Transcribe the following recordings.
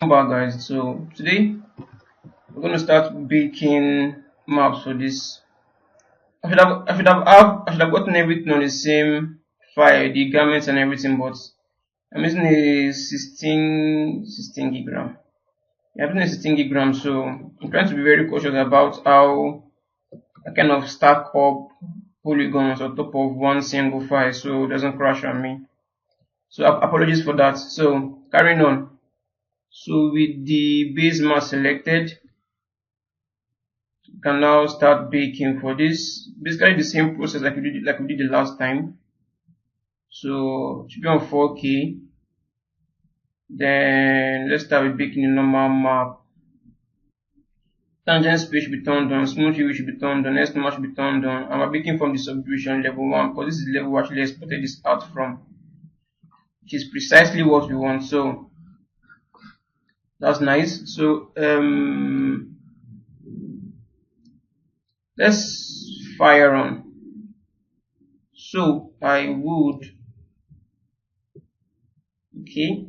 Welcome back, guys. So today we're going to start baking maps for this. I should have gotten everything on the same file, the garments and everything, but I'm using a 16 gig RAM. Yeah, I'm using a 16 gig RAM, so I'm trying to be very cautious about how I kind of stack up polygons on top of one single file so it doesn't crash on me. So apologies for that. So carrying on. So with the base mask selected, you can now start baking for this. Basically the same process like we did the last time. So it should be on 4K. Then let's start with baking the normal map. Tangent space should be turned on, smooth UV should be turned on, S normal should be turned on. And we're baking from the subdivision level 1 because this is the level we actually exported this out from, which is precisely what we want. So that's nice. So let's fire on. So I would okay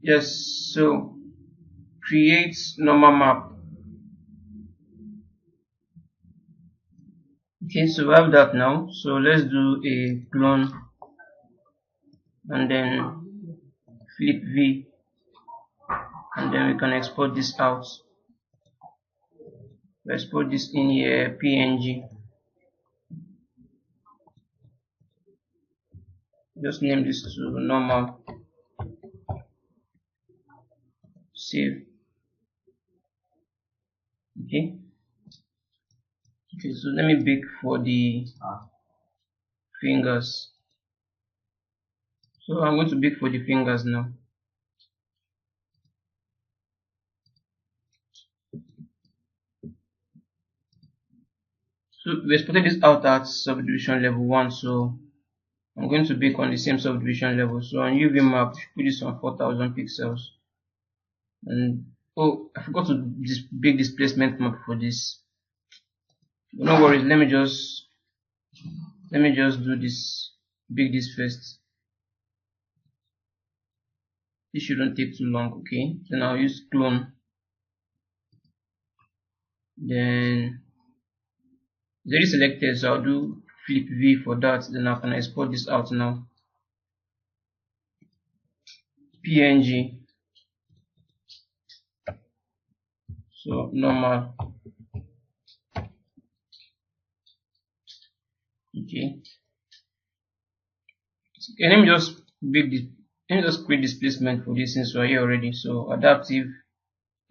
yes, so create normal map. Okay, so we have that now. So let's do a clone and then flip V, and then we can export this out. We export this in here PNG. Just name this to normal. Save. Okay. Okay, so let me bake for the fingers. So I'm going to bake for the fingers now. So we exported this out at subdivision level 1, so I'm going to bake on the same subdivision level. So on UV map, put this on 4000 pixels. And oh, I forgot to bake displacement map for this. But no worries, let me just do this, bake this first. This shouldn't take too long. Okay, then I'll use clone. Then it's already selected, so I'll do flip V for that. Then I can export this out now. PNG. So normal. Okay. Okay, let me just create displacement for this since we're here already. So adaptive,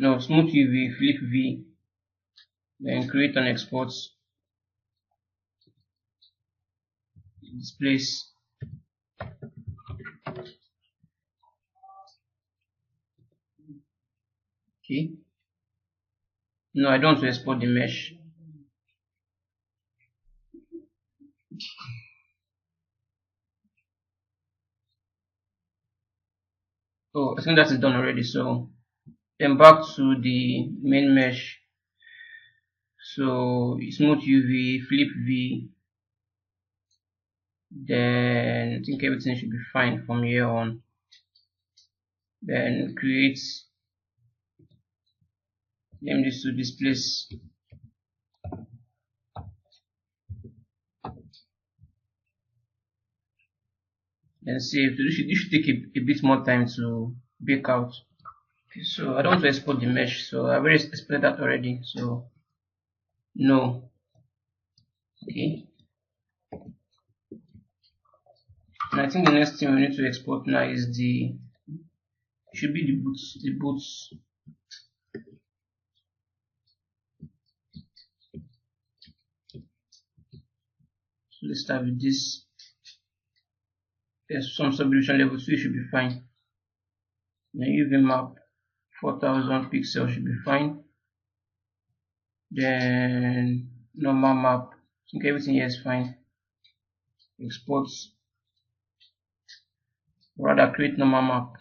no, smooth UV, flip V, then create and export displace. Okay. No, I don't want to export the mesh. Oh, I think that is done already. So then back to the main mesh. So smooth UV, flip V, then I think everything should be fine from here on. Then create, name this to displace. Then save. So this should take a bit more time to bake out. Okay, so I don't want to export the mesh, so I've already exported that already. So no. Okay. And I think the next thing we need to export now is should be the boots. So let's start with this. There's some subdivision level 2 should be fine. Then UV map 4000 pixels should be fine. Then normal map, I think everything here is fine. Exports, rather create normal map.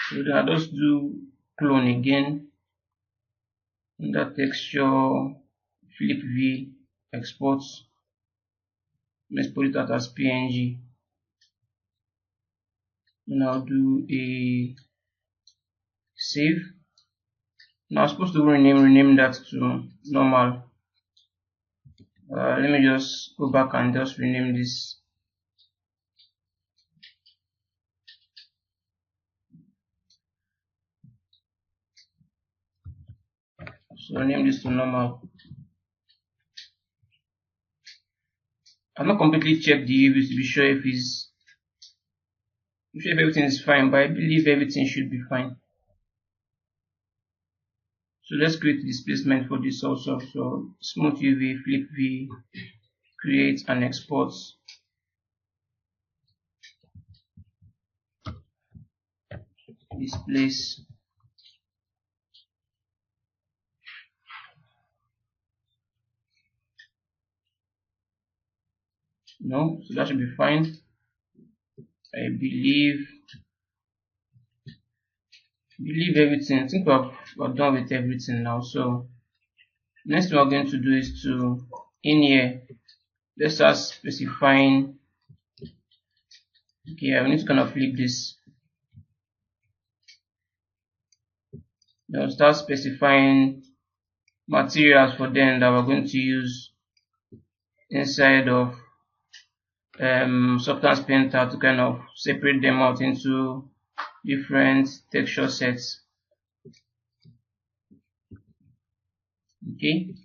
So then I'll just do clone again. Under texture, flip V, exports. Let's put it out as PNG. Now do a save. Now I'm supposed to rename that to normal. Let me just go back and just rename this. So name this to normal. I've not completely checked the UVs to be sure if everything is fine, but I believe everything should be fine. So let's create displacement for this also. So smooth UV, flip V, create and export. Displace. No, so that should be fine. I believe everything. I think we're done with everything now. So next thing we're going to do is to in here. Let's start specifying. Okay, I need to kind of flip this. Now start specifying materials for them that we're going to use inside of Substance Painter to kind of separate them out into different texture sets. Okay.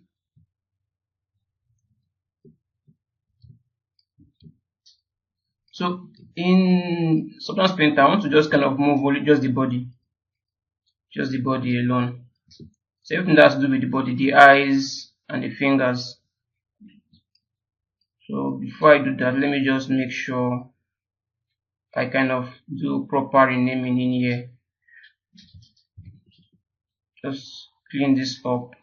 So in Substance Painter, I want to just kind of move only just the body alone. So everything that has to do with the body, the eyes and the fingers. So before I do that, let me just make sure I kind of do proper renaming in here. Just clean this up.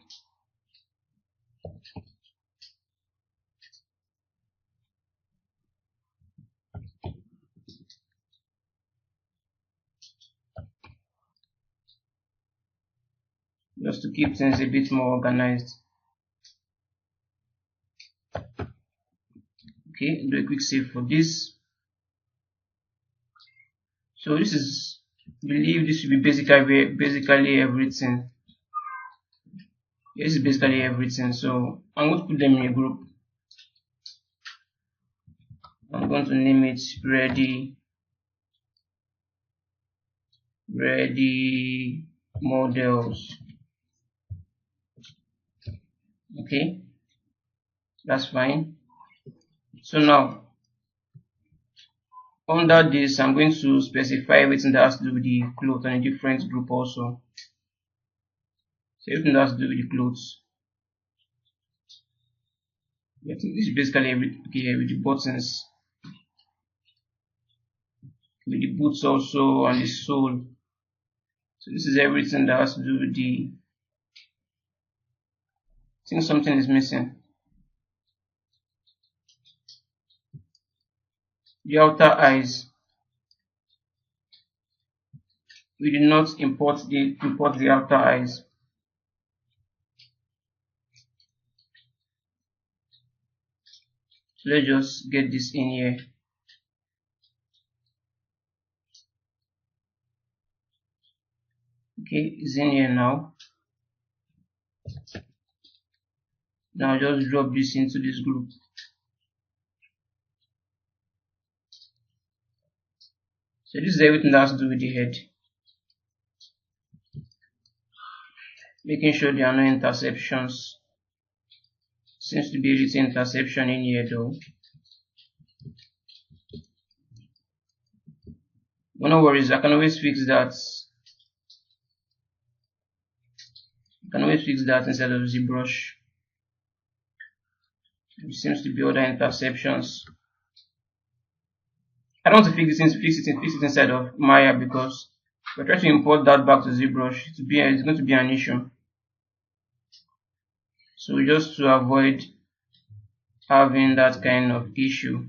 Just to keep things a bit more organized. Okay, do a quick save for this. So this is, I believe this should be basically everything. This is basically everything. So I'm going to put them in a group. I'm going to name it ready models. Okay, that's fine. So now under this, I'm going to specify everything that has to do with the clothes and a different group also. So everything that has to do with the clothes. I think this is basically everything. Okay, with the buttons, with the boots also, and the sole. So this is everything that has to do with the. I think something is missing. The outer eyes. We did not import the outer eyes. So let's just get this in here. Okay, it's in here now. Now just drop this into this group. So this is everything that has to do with the head. Making sure there are no interceptions. Seems to be a little interception in here though. But no worries, I can always fix that. Instead of Zbrush. There seems to be other interceptions. I don't want to fix it inside of Maya because if I try to import that back to Zbrush, it's going to be an issue. So just to avoid having that kind of issue,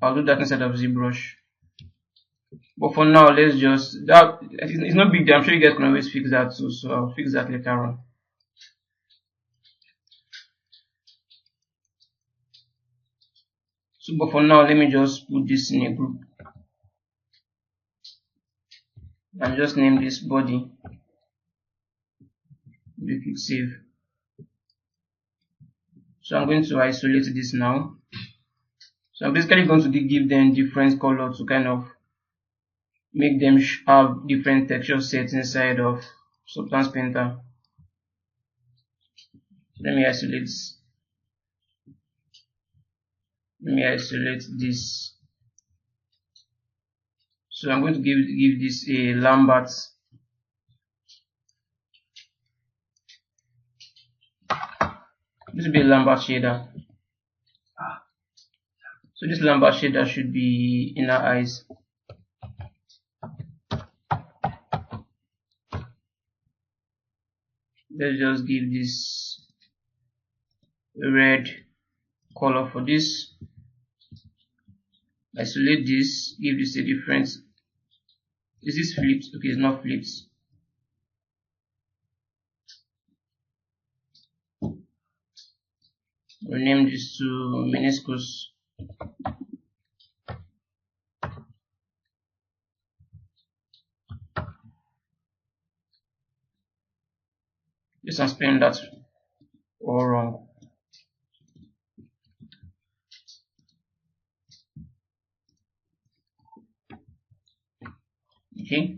I'll do that instead of Zbrush. But for now, let's just it's not big deal. I'm sure you guys can always fix that too, so I'll fix that later on. So but for now, let me just put this in a group. and just name this body. We click save. So I'm going to isolate this now. So I'm basically going to give them different color to kind of make them have different texture sets inside of Substance Painter. Let me isolate this. So I'm going to give this a Lambert. This will be a Lambert shader. So this Lambert shader should be inner eyes. Let's just give this a red color for this. Isolate this, give this a different. Is this flipped? Okay, it's not flipped. Rename this to meniscus. Just I'm spelling that all wrong. Okay.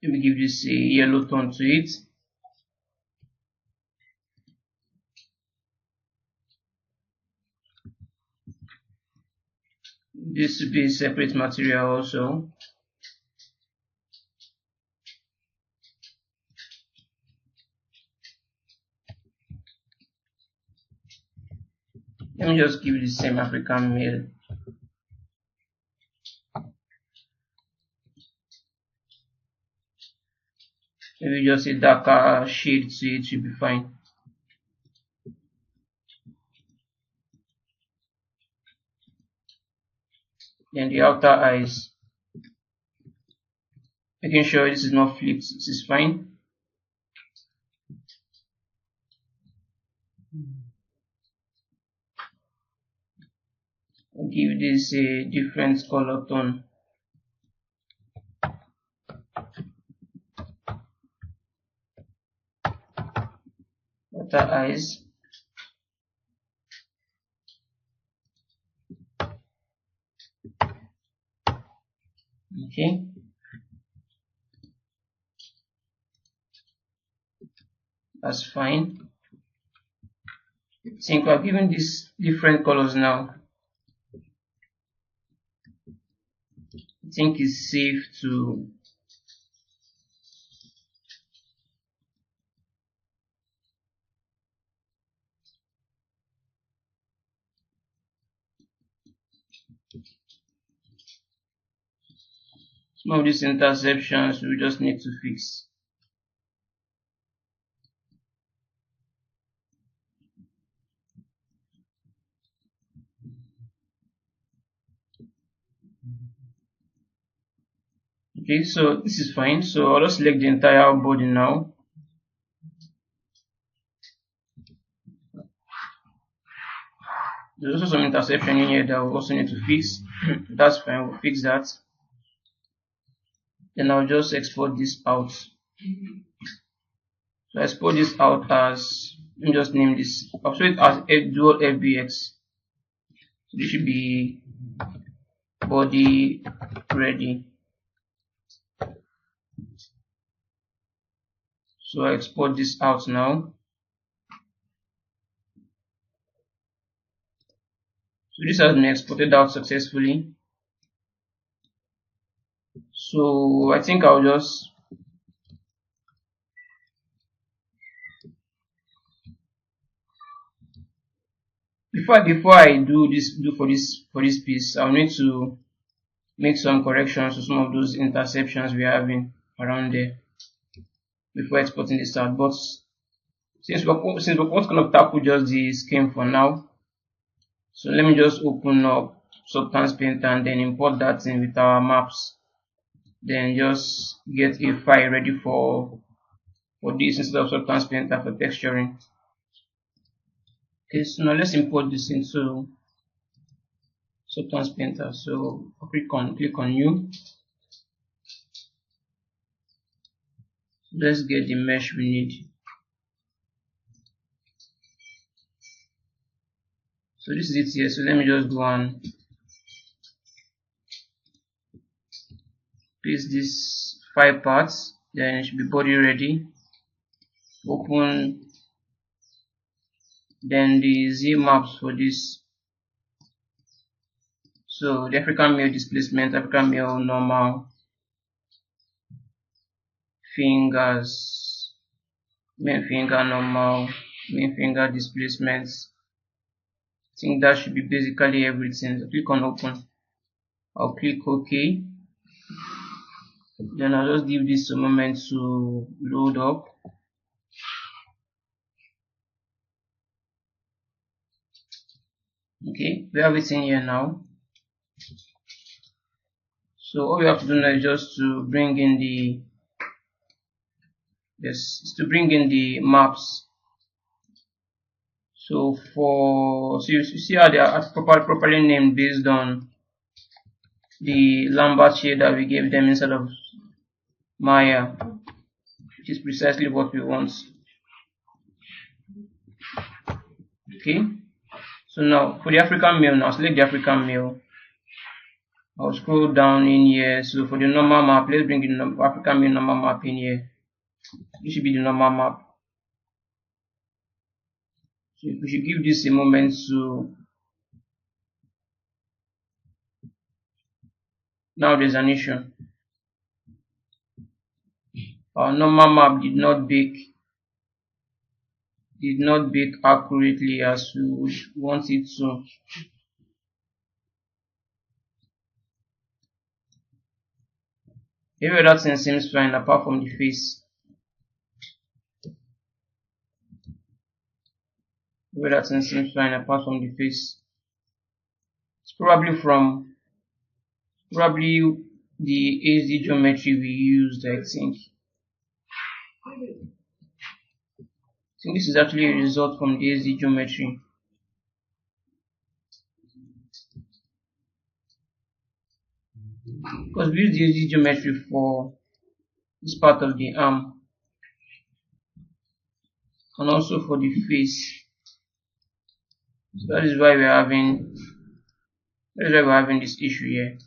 Let me give this a yellow tone to it. This should be a separate material also. Let me just give it the same African male. Maybe just a darker shade to it should be fine. Then the outer eyes, making sure this is not flipped. This is fine. I'll give this a different color tone. Outer eyes. Okay. That's fine. I think we're given these different colors now. I think it's safe to some of these interceptions we just need to fix. Okay, so this is fine. So I'll just select the entire body now. There's also some interception in here that we also need to fix. That's fine, we'll fix that. Then I'll just export this out. So I export this out as, let me just name this. I'll show it as a dual FBX. So this should be body ready. So I export this out now. So this has been exported out successfully. So I think I'll just before I do for this piece, I'll need to make some corrections to some of those interceptions we're having around there before exporting this out. But since we're going to tackle just the scheme for now, so let me just open up Substance Painter and then import that in with our maps. Then just get a file ready for this instead of Substance Painter for texturing. Okay, so now let's import this into Substance Painter. So I'll click on new. let's get the mesh we need. So this is it here. So let me just go and paste these 5 parts. Then it should be body ready. Open then the Z maps for this. So the African male displacement, African male normal, fingers, main finger normal, main finger displacements. I think that should be basically everything. So click on open. I'll click OK. Then I'll just give this a moment to load up. Okay, we have it in here now. So all we have to do now is just to bring in the maps. So you see how they are properly named based on the Lambert shade that we gave them instead of Maya, which is precisely what we want. Okay, so now for the African male, now select the African male. I'll scroll down in here. So for the normal map, let's bring the African male normal map in here. This should be the normal map. So we should give this a moment to. Now there's an issue. Our normal map did not bake accurately as we would want it to. Every other thing seems fine apart from the face. Every other thing seems fine apart from the face. It's probably the AZ geometry we used, I think. So this is actually a result from the AZ geometry. Because we use the AZ geometry for this part of the arm and also for the face. So that is why we're having this issue here.